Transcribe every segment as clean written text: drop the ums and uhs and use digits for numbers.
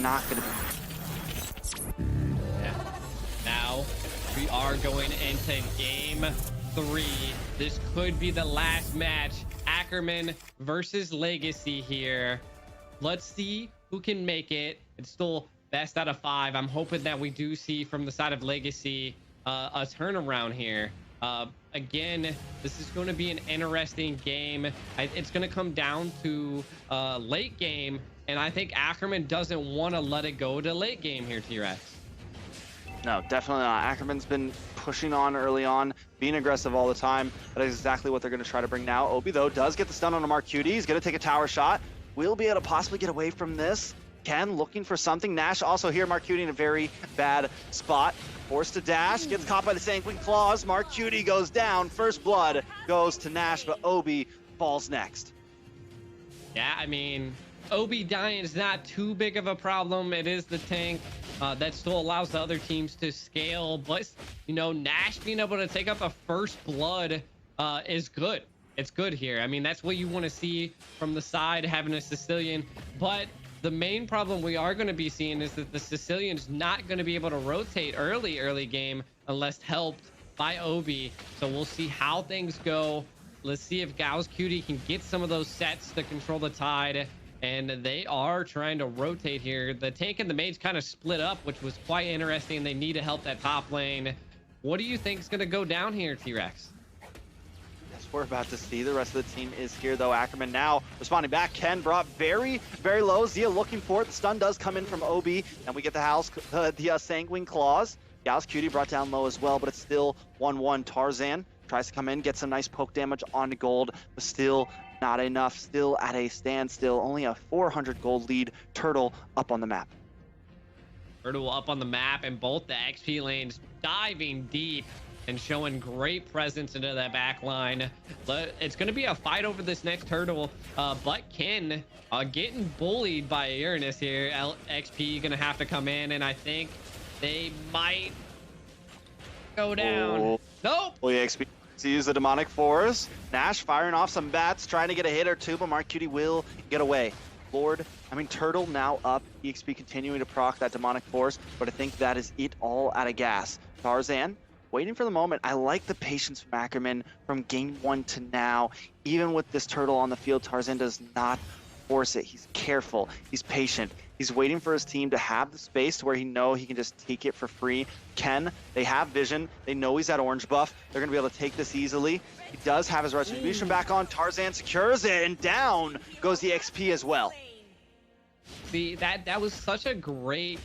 not going to be. Yeah. Now we are going into game 3. This could be the last match. Ackerman versus Legacy here. Let's see who can make it. It's still best out of 5. I'm hoping that we do see from the side of Legacy a turnaround here. Again, this is going to be an interesting game. It's going to come down to late game, and I think Ackerman doesn't want to let it go to late game here, T-Rex. No, definitely not. Ackerman's been pushing on early on, being aggressive all the time. That is exactly what they're going to try to bring now. Obi, though, does get the stun on a Marcuti. He's going to take a tower shot. Will be able to possibly get away from this. Ken looking for something. Nash also here. Marcuti in a very bad spot. Forced to dash. Gets caught by the Sanguine Claws. Marcuti goes down. First blood goes to Nash, but Obi falls next. Yeah, I mean, Obi dying is not too big of a problem. It is the tank that still allows the other teams to scale. But, you know, Nash being able to take up a first blood is good. It's good here. I mean, that's what you want to see from the side, having a Sicilian. But the main problem we are going to be seeing is that the Sicilian's not going to be able to rotate early game unless helped by Obi. So we'll see how things go. Let's see if Gao's Cutie can get some of those sets to control the tide. And they are trying to rotate here. The tank and the mage kind of split up, which was quite interesting. They need to help that top lane. What do you think is going to go down here, T-Rex? We're about to see. The rest of the team is here, though. Ackerman now responding back. Ken brought very low. Zia looking for it. The stun does come in from Obi, and we get the Sanguine Claws. Gao's Cutie brought down low as well, but it's still 1-1. Tarzan tries to come in, get some nice poke damage on gold, but still not enough. Still at a standstill. Only a 400 gold lead. Turtle up on the map. Turtle up on the map, and both the XP lanes diving deep and showing great presence into that back line. But it's going to be a fight over this next turtle. But Ken getting bullied by Uranus here. XP going to have to come in, and I think they might go down. Oh. Nope. Well, yeah, XP to use the Demonic Force. Nash firing off some bats, trying to get a hit or two, but Marcuti will get away. Turtle now up. EXP continuing to proc that Demonic Force, but I think that is it all out of gas. Tarzan waiting for the moment. I like the patience from Ackerman from game 1 to now. Even with this turtle on the field, Tarzan does not force it. He's careful. He's patient. He's waiting for his team to have the space to where he knows he can just take it for free. Ken, they have vision. They know he's at orange buff. They're going to be able to take this easily. He does have his retribution back on. Tarzan secures it, and down goes the XP as well. See, that was such a great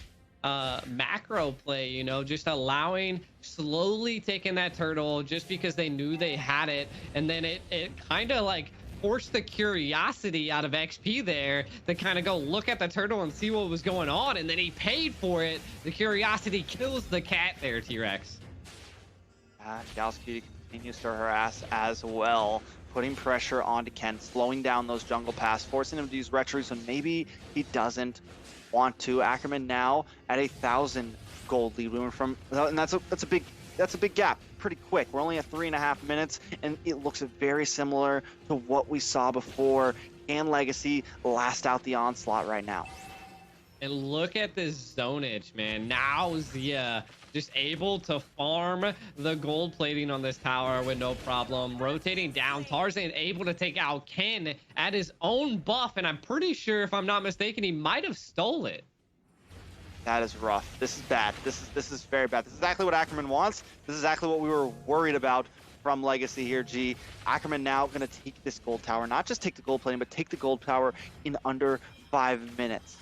macro play, you know, just slowly taking that turtle just because they knew they had it, and then it kind of like forced the curiosity out of XP there to kind of go look at the turtle and see what was going on, and then he paid for it. The curiosity kills the cat there, T-Rex. Galsky continues to harass as well, putting pressure onto Ken, slowing down those jungle paths, forcing him to use retros when maybe he doesn't want to. Ackerman now at 1,000 gold lead. We went from, and that's a big gap, pretty quick. We're only at 3.5 minutes, and it looks very similar to what we saw before. Can Legacy last out the onslaught right now? And look at this zonage, man. Now Zia just able to farm the gold plating on this tower with no problem. Rotating down, Tarzan able to take out Ken at his own buff, and I'm pretty sure, if I'm not mistaken, he might have stole it. That is rough. This is bad. This is very bad. This is exactly what Ackerman wants. This is exactly what we were worried about from Legacy here, G. Ackerman now going to take this gold tower. Not just take the gold plating, but take the gold tower in under 5 minutes.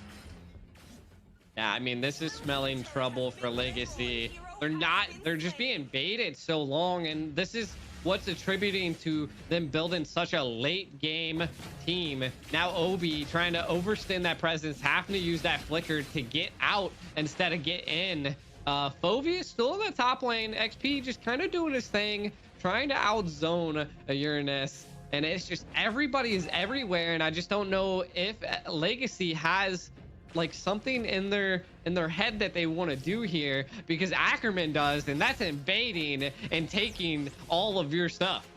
Yeah, I mean, this is smelling trouble for Legacy. They're just being baited so long, and this is what's attributing to them building such a late game team. Now Obi trying to overextend that presence, having to use that flicker to get out instead of get in. Fovi is still in the top lane. XP just kind of doing his thing, trying to outzone a Uranus. And it's just everybody is everywhere, and I just don't know if Legacy has like something in their head that they want to do here, because Ackerman does, and that's invading and taking all of your stuff.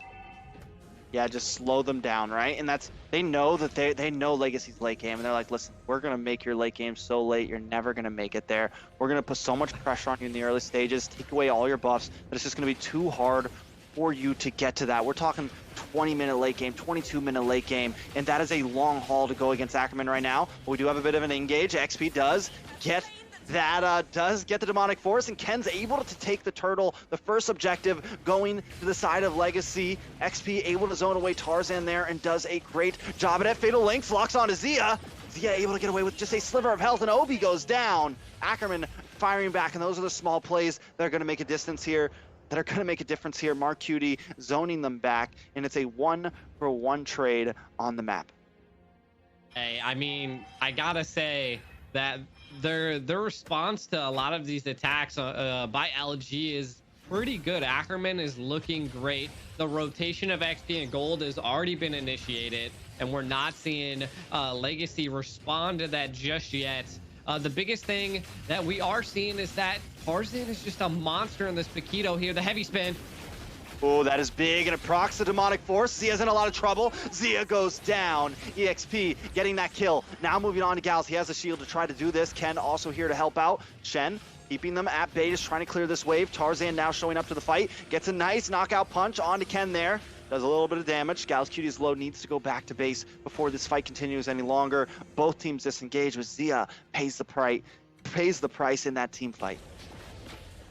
yeah, just slow them down, right? And that's, they know that they know Legacy's late game, and they're like, listen, we're gonna make your late game so late, you're never gonna make it there. We're gonna put so much pressure on you in the early stages, take away all your buffs, that it's just gonna be too hard for you to get to that. We're talking 20-minute late game, 22-minute late game, and that is a long haul to go against ACKERMAN right now. But we do have a bit of an engage. XP does get the demonic force, and Ken's able to take the turtle. The first objective going to the side of Legacy. XP able to zone away Tarzan there and does a great job at it. Fatal Links locks onto Zia. Zia able to get away with just a sliver of health, and Obi goes down. ACKERMAN firing back, and those are the small plays that are going to make a difference here. Mark Cutie zoning them back, and it's a 1-for-1 trade on the map. Hey, I mean, I gotta say that their response to a lot of these attacks by LG is pretty good. ACKERMAN is looking great. The rotation of XP and gold has already been initiated, and we're not seeing Legacy respond to that just yet. The biggest thing that we are seeing is that Tarzan is just a monster in this Paquito here. The heavy spin. Oh, that is big, and it procs the demonic force. Zia's in a lot of trouble. Zia goes down. EXP getting that kill. Now moving on to Gals. He has a shield to try to do this. Ken also here to help out. Shen keeping them at bay, just trying to clear this wave. Tarzan now showing up to the fight. Gets a nice knockout punch onto Ken there. Does a little bit of damage. Gals Cutie's low, needs to go back to base before this fight continues any longer. Both teams disengage, but Zia pays the price in that team fight.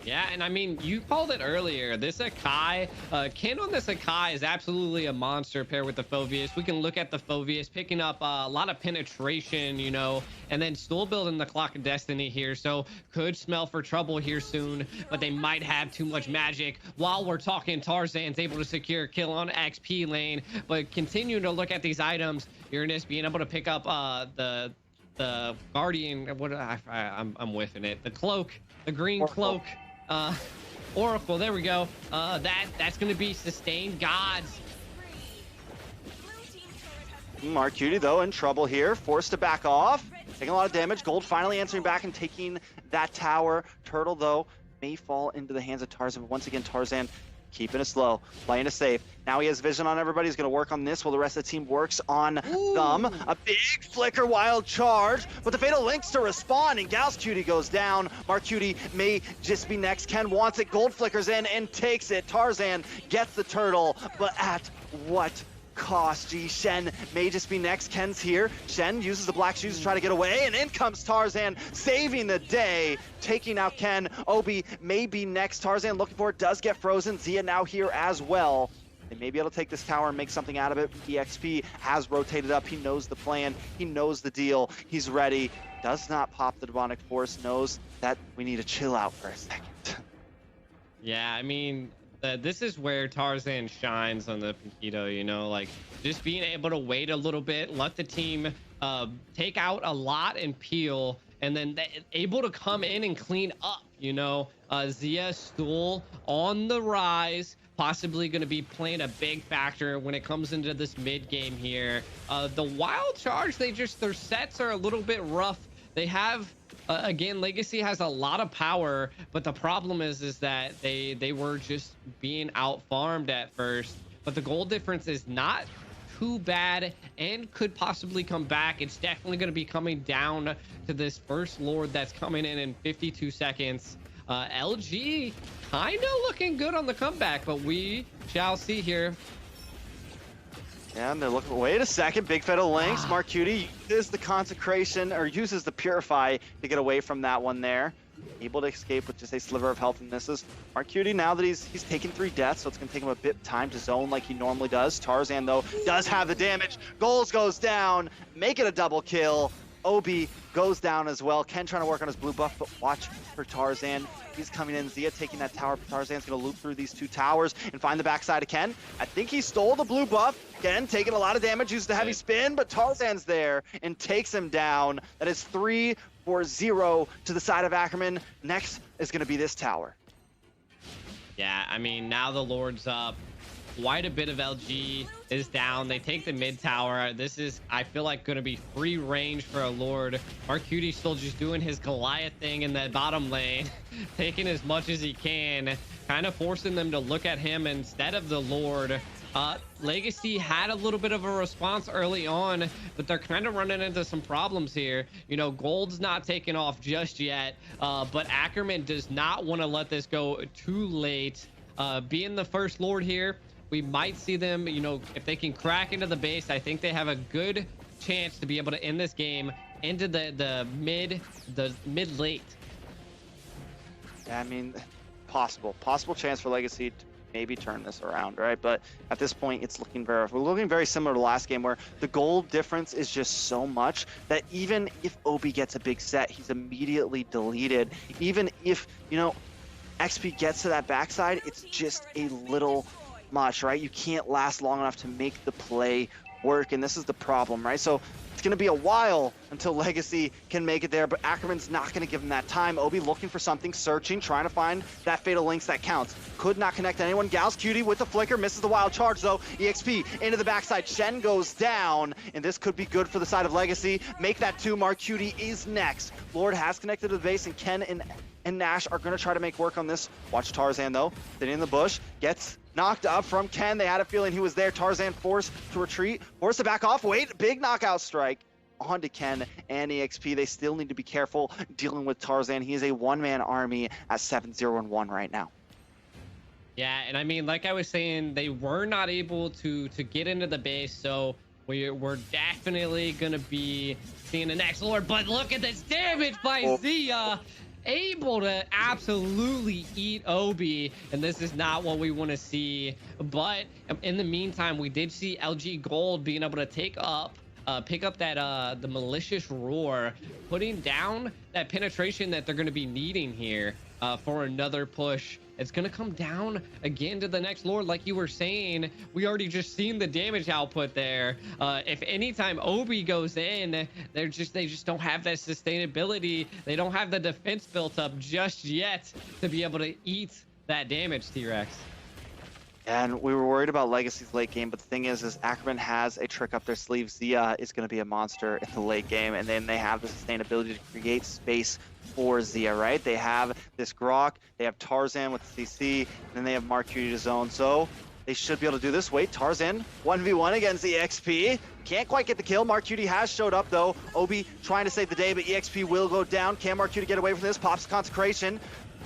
Yeah, and I mean, you called it earlier. This Akai, Ken on this Akai is absolutely a monster paired with the Phoveus. We can look at the Phoveus picking up a lot of penetration, you know, and then still building the Clock of Destiny here. So could smell for trouble here soon, but they might have too much magic. While we're talking, Tarzan's able to secure a kill on XP lane, but continue to look at these items. Uranus being able to pick up the Guardian. What I'm whiffing it. The cloak, the green cloak. Oracle, there we go. That's gonna be sustained gods. Mark Cutie though in trouble here, forced to back off, taking a lot of damage. Gold finally answering back and taking that tower. Turtle though may fall into the hands of Tarzan, but once again Tarzan keeping it slow, playing it safe. Now he has vision on everybody. He's going to work on this while the rest of the team works on them. A big flicker wild charge, but the Fatal Links to respond, and Gals Cutie goes down. Mark Cutie may just be next. Ken wants it. Gold flickers in and takes it. Tarzan gets the turtle, but at what cost? Gee, Shen may just be next. Ken's here. Shen uses the black shoes to try to get away, and in comes Tarzan, saving the day, taking out Ken. Obi may be next. Tarzan looking for it, does get frozen. Zia now here as well. They may be able to take this tower and make something out of it. EXP has rotated up. He knows the plan. He knows the deal. He's ready. Does not pop the demonic force. Knows that we need to chill out for a second. Yeah, I mean, this is where Tarzan shines on the Paquito, you know, like just being able to wait a little bit, let the team take out a lot and peel, and then able to come in and clean up, you know. Zia still on the rise, possibly going to be playing a big factor when it comes into this mid game here. The wild charge, their sets are a little bit rough. They have again, Legacy has a lot of power, but the problem is that they were just being out farmed at first. But the gold difference is not too bad and could possibly come back. It's definitely going to be coming down to this first Lord that's coming in 52 seconds. LG kind of looking good on the comeback, but we shall see here. And they're looking, wait a second, Big Fatal Links. Mark Cutie uses the consecration, or uses the purify to get away from that one there. Able to escape with just a sliver of health, and this is Mark Cutie now that he's taken 3 deaths, so it's gonna take him a bit of time to zone like he normally does. Tarzan though does have the damage. Goals goes down, make it a double kill. Obi goes down as well. Ken trying to work on his blue buff, but watch for Tarzan. He's coming in. Zia taking that tower. Tarzan's going to loop through these 2 towers and find the backside of Ken. I think he stole the blue buff. Ken taking a lot of damage, used the heavy spin, but Tarzan's there and takes him down. That is 3-0 to the side of ACKERMAN. Next is going to be this tower. Yeah, I mean, now the Lord's up. Quite a bit of LG is down. They take the mid tower. This is, I feel like, going to be free range for a Lord. Mark Cutie still just doing his Goliath thing in that bottom lane, taking as much as he can, kind of forcing them to look at him instead of the Lord. Legacy had a little bit of a response early on, but they're kind of running into some problems here. You know, Gold's not taking off just yet, but Ackerman does not want to let this go too late. Being the first Lord here, we might see them, you know, if they can crack into the base, I think they have a good chance to be able to end this game into the mid late. Yeah, I mean, possible chance for Legacy to maybe turn this around, right? But at this point, we're looking very similar to last game, where the gold difference is just so much that even if Obi gets a big set, he's immediately deleted. Even if, you know, XP gets to that backside, it's just a little much, right? You can't last long enough to make the play work, and this is the problem, right? So it's going to be a while until Legacy can make it there, but Ackerman's not going to give him that time. Obi looking for something, searching, trying to find that Fatal Links that counts. Could not connect anyone. Gals Cutie with the flicker, misses the wild charge though. EXP into the backside. Shen goes down, and this could be good for the side of Legacy. Make that 2. Mark Cutie is next. Lord has connected to the base, and Ken and Nash are going to try to make work on this. Watch Tarzan though, sitting in the bush, gets knocked up from Ken. They had a feeling he was there. Tarzan forced to retreat, forced to back off. Wait, big knockout strike onto Ken and EXP. They still need to be careful dealing with Tarzan. He is a one-man army at 7-0-1 right now. Yeah, and I mean, like I was saying, they were not able to get into the base, so we're definitely gonna be seeing the next Lord. But look at this damage by Zia, able to absolutely eat Obi, and this is not what we want to see. But in the meantime, we did see LG Gold being able to pick up that the malicious roar, putting down that penetration that they're going to be needing here for another push. It's going to come down again to the next Lord. Like you were saying, we already just seen the damage output there. If anytime Obi goes in, they just don't have that sustainability. They don't have the defense built up just yet to be able to eat that damage, T-Rex. And we were worried about Legacy's late game, but the thing is Ackerman has a trick up their sleeve. Zia is going to be a monster in the late game, and then they have the sustainability to create space for Zia, right? They have this Grok, they have Tarzan with the CC, and then they have Mark Cutie to zone, so they should be able to do this. Wait, Tarzan 1v1 against EXP. Can't quite get the kill. Mark Cutie has showed up though. Obi trying to save the day, but EXP will go down. Can Mark Cutie get away from this? Pops Consecration.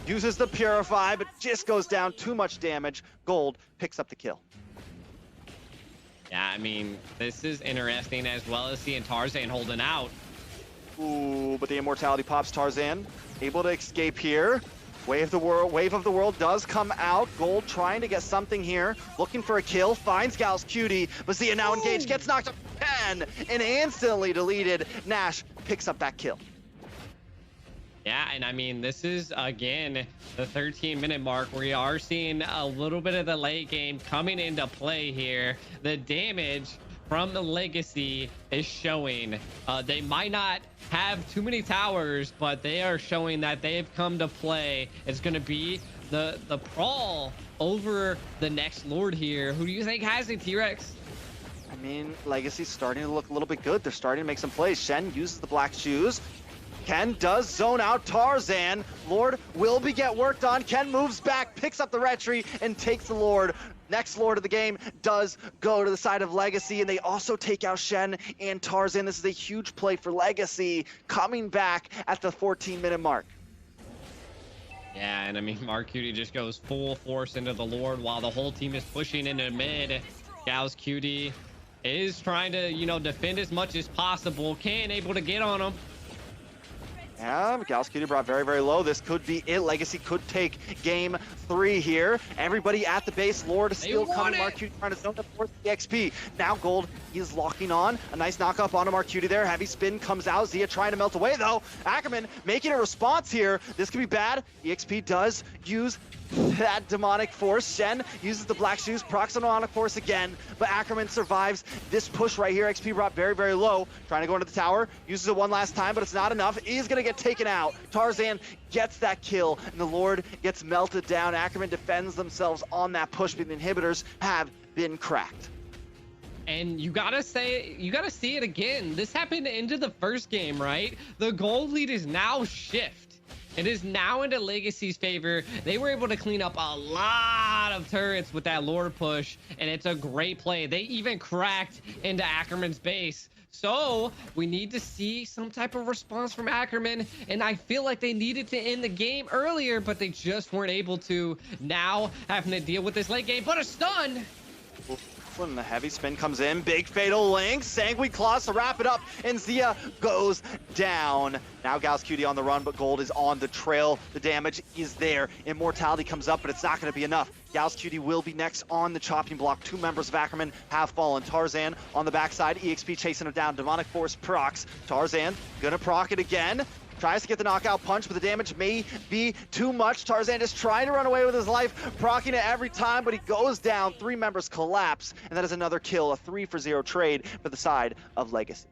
Uses the Purify, but just goes down. Too much damage. Gold picks up the kill. Yeah, I mean, this is interesting, as well as seeing Tarzan holding out. Ooh, but the Immortality pops Tarzan. Able to escape here. Wave of the World does come out. Gold trying to get something here. Looking for a kill. Finds Gals Cutie. But Zia now engaged. Gets knocked up 10 and instantly deleted. Nash picks up that kill. Yeah, and I mean, this is, again, the 13-minute mark. We are seeing a little bit of the late game coming into play here. The damage from the Legacy is showing. They might not have too many towers, but they are showing that they've come to play. It's going to be the brawl over the next Lord here. Who do you think has it, T-Rex? I mean, Legacy's starting to look a little bit good. They're starting to make some plays. Shen uses the black shoes. Ken does zone out Tarzan. Lord will get worked on. Ken moves back, picks up the retreat, and takes the Lord. Next Lord of the game does go to the side of Legacy, and they also take out Shen and Tarzan. This is a huge play for Legacy, coming back at the 14-minute mark. Yeah, and I mean, Mark Cutie just goes full force into the Lord while the whole team is pushing into mid. Gals Cutie is trying to, you know, defend as much as possible. Ken able to get on him. Yeah, Gals Cutie brought very, very low. This could be it. Legacy could take game 3 here. Everybody at the base. Lord still coming. Mark Cutie trying to zone the force the XP. Now Gold is locking on. A nice knock up onto Mark Cutie there. Heavy spin comes out. Zia trying to melt away though. Ackerman making a response here. This could be bad. EXP does use that demonic force. Shen uses the black shoes, procs on demonic force again, but Ackerman survives this push right here. XP brought very, very low. Trying to go into the tower, uses it one last time, but it's not enough. He's gonna get taken out. Tarzan gets that kill, and the Lord gets melted down. Ackerman defends themselves on that push, but the inhibitors have been cracked. And you gotta see it again. This happened into the first game, right? The gold lead is now shift. It is now into Legacy's favor. They were able to clean up a lot of turrets with that Lord push, and it's a great play. They even cracked into Ackerman's base. So we need to see some type of response from Ackerman, and I feel like they needed to end the game earlier, but they just weren't able to. Now having to deal with this late game, but a stun. When the heavy spin comes in, big fatal link, sanguine claws to wrap it up, and Zia goes down. Now Gauss Cutie on the run, but Gold is on the trail. The damage is there. Immortality comes up, but it's not going to be enough. Gauss Cutie will be next on the chopping block. 2 members of Ackerman have fallen. Tarzan on the backside, EXP chasing him down. Demonic Force procs. Tarzan gonna proc it again. Tries to get the knockout punch, but the damage may be too much. Tarzan is trying to run away with his life, proccing it every time, but he goes down. 3 members collapse, and that is another kill, a 3-for-0 trade for the side of Legacy.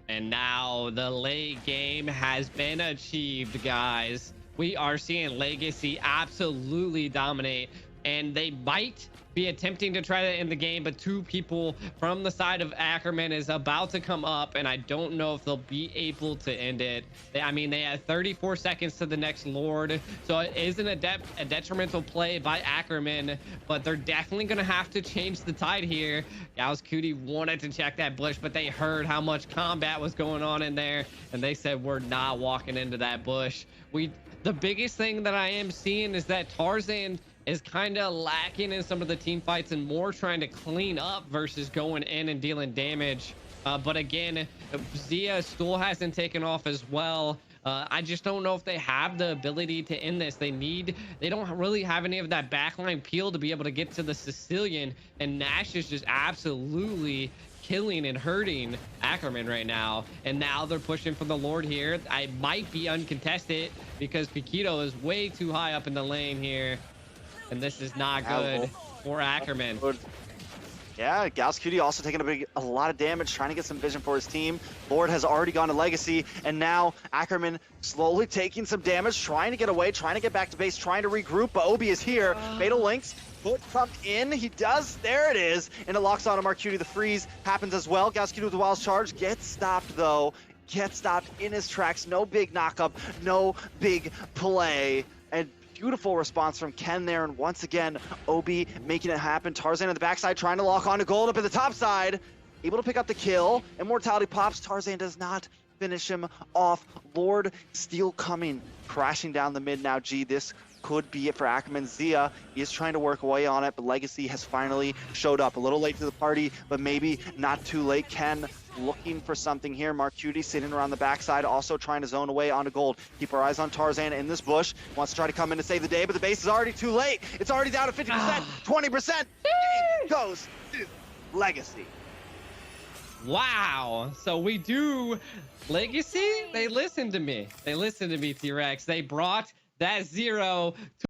And now the late game has been achieved, guys. We are seeing Legacy absolutely dominate, and they might be attempting to try to end the game, but 2 people from the side of Ackerman is about to come up, and I don't know if they'll be able to end it. I mean, they have 34 seconds to the next Lord, so it isn't a detrimental play by Ackerman, but they're definitely gonna have to change the tide here. Gauss Cutie wanted to check that bush, but they heard how much combat was going on in there, and they said, we're not walking into that bush. The biggest thing that I am seeing is that Tarzan is kind of lacking in some of the team fights and more trying to clean up versus going in and dealing damage. But again, Zia still hasn't taken off as well. I just don't know if they have the ability to end this. They don't really have any of that backline peel to be able to get to the Sicilian, and Nash is just absolutely killing and hurting Ackerman right now. And now they're pushing for the Lord here. I might be uncontested because Piquito is way too high up in the lane here, and this is not good for Ackerman. Yeah, Gauss Cutie also taking a lot of damage, trying to get some vision for his team. Lord has already gone to Legacy, and now Ackerman slowly taking some damage, trying to get away, trying to get back to base, trying to regroup, but Obi is here. Fatal Links would come in. He does. There it is. And it locks on to Mark Cutie. The freeze happens as well. Gauss Cutie with the Wild's Charge gets stopped, though. Gets stopped in his tracks. No big knockup, no big play. And beautiful response from Ken there, and once again, Obi making it happen. Tarzan on the backside trying to lock on to Gold up at the top side. Able to pick up the kill. Immortality pops. Tarzan does not finish him off. Lord still coming, crashing down the mid now. G, this could be it for Ackerman. Zia is trying to work away on it, but Legacy has finally showed up. A little late to the party, but maybe not too late. Ken looking for something here. Mark Cutie sitting around the backside, also trying to zone away onto Gold. Keep our eyes on Tarzan in this bush. Wants to try to come in to save the day, but the base is already too late. It's already down to 50%, 20%. Goes to Legacy. Wow. So we do Legacy. They listened to me. They listened to me, T-Rex. They brought that 0 to